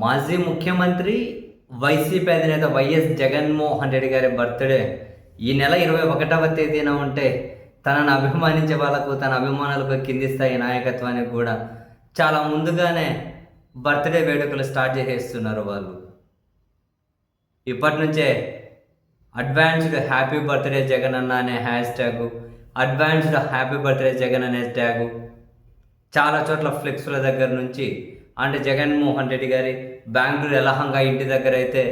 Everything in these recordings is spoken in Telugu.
మాజీ ముఖ్యమంత్రి, వైసీపీ అధినేత వైఎస్ జగన్మోహన్ రెడ్డి గారి బర్త్‌డే ఈ నెల 21వ తేదీన ఉంటే, తనను అభిమానించే వాళ్ళకు, తన అభిమానులకు కింది స్థాయి నాయకత్వానికి కూడా చాలా ముందుగానే బర్త్‌డే వేడుకలు స్టార్ట్ చేసేస్తున్నారు వాళ్ళు. ఇప్పటి నుంచే అడ్వాన్స్డ్ హ్యాపీ బర్త్‌డే జగన్ అన్న అనే హ్యాష్‌ట్యాగు, అడ్వాన్స్డ్ హ్యాపీ బర్త్‌డే జగన్ అనే ట్యాగు చాలా చోట్ల ఫ్లెక్స్‌ల దగ్గర నుంచి అంటే జగన్మోహన్ రెడ్డి గారి బెంగళూరు యలహంక ఇంటి దగ్గర అయితే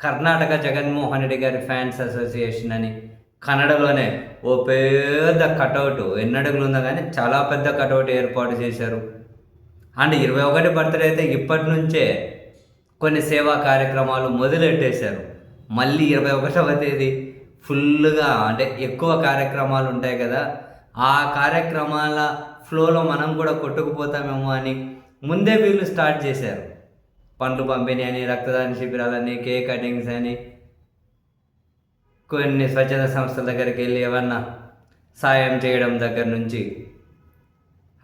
కర్ణాటక జగన్మోహన్ రెడ్డి గారి ఫ్యాన్స్ అసోసియేషన్ అని కన్నడలోనే ఓ పెద్ద కటౌట్ ఎన్నడుగులు ఉందో కానీ చాలా పెద్ద కటౌట్ ఏర్పాటు చేశారు. అండ్ 21 బర్త్డే అయితే ఇప్పటి నుంచే కొన్ని సేవా కార్యక్రమాలు మొదలెట్టేశారు. మళ్ళీ 21వ తేదీ ఫుల్గా అంటే ఎక్కువ కార్యక్రమాలు ఉంటాయి కదా, ఆ కార్యక్రమాల ఫ్లోలో మనం కూడా కొట్టుకుపోతామేమో అని ముందే వీళ్ళు స్టార్ట్ చేశారు. పండ్లు పంపిణీ అని, రక్తదాన శిబిరాలని, కేక్ కటింగ్స్ అని, కొన్ని స్వచ్ఛత సంస్థల దగ్గరికి వెళ్ళి ఏమన్నా సాయం చేయడం దగ్గర నుంచి.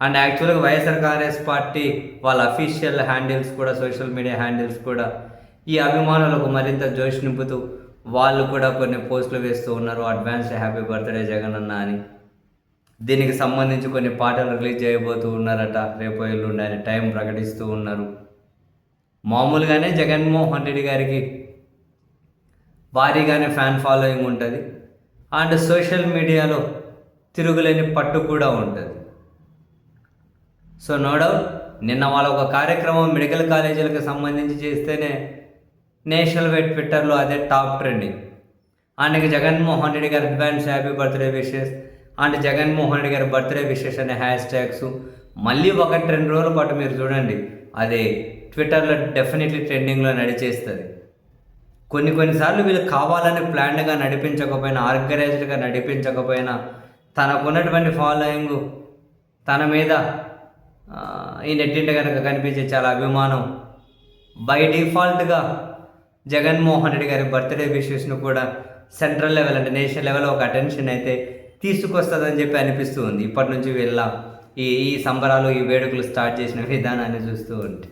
అండ్ యాక్చువల్గా వైఎస్ఆర్ కాంగ్రెస్ పార్టీ వాళ్ళ అఫీషియల్ హ్యాండిల్స్ కూడా, సోషల్ మీడియా హ్యాండిల్స్ కూడా ఈ అభిమానులకు మరింత జోష్ నింపుతూ వాళ్ళు కూడా కొన్ని పోస్టులు వేస్తూ ఉన్నారు. అడ్వాన్స్డ్ హ్యాపీ బర్త్డే జగన్ అన్న అని. దీనికి సంబంధించి కొన్ని పాటలు రిలీజ్ చేయబోతూ ఉన్నారట, రేపు ఎల్లుండి అని టైం ప్రకటిస్తూ ఉన్నారు. మామూలుగానే జగన్మోహన్ రెడ్డి గారికి భారీగానే ఫ్యాన్ ఫాలోయింగ్ ఉంటుంది. అండ్ సోషల్ మీడియాలో తిరుగులేని పట్టు కూడా ఉంటుంది. సో నో డౌట్ నిన్న వాళ్ళ ఒక కార్యక్రమం మెడికల్ కాలేజీలకు సంబంధించి చేస్తేనే నేషనల్ వైడ్ ట్విట్టర్లో అదే top trending. And Jaganmohan Reddy గారి advance happy birthday wishes and Jaganmohan Reddy గారి బర్త్డే విషెస్ అనే హ్యాష్‌ట్యాగ్స్ మళ్ళీ 1-2 రోజుల పాటు మీరు చూడండి, అది ట్విట్టర్లో డెఫినెట్లీ ట్రెండింగ్లో నడిచేస్తుంది. కొన్నిసార్లు వీళ్ళు కావాలని ప్లాన్డ్గా నడిపించకపోయినా, ఆర్గనైజ్డ్గా నడిపించకపోయినా, తనకున్నటువంటి ఫాలోయింగ్, తన మీద ఈ నెట్టింట కనుక కనిపించే చాలా అభిమానం బై డిఫాల్ట్గా జగన్మోహన్ రెడ్డి గారి బర్త్డే విషెస్ను కూడా సెంట్రల్ లెవెల్ అంటే నేషనల్ లెవెల్ ఒక అటెన్షన్ అయితే తీసుకొస్తుందని చెప్పి అనిపిస్తూ ఉంది. ఇప్పటి నుంచి వీళ్ళ ఈ సంబరాలు, ఈ వేడుకలు స్టార్ట్ చేసిన విధానాన్ని చూస్తూ ఉంటే.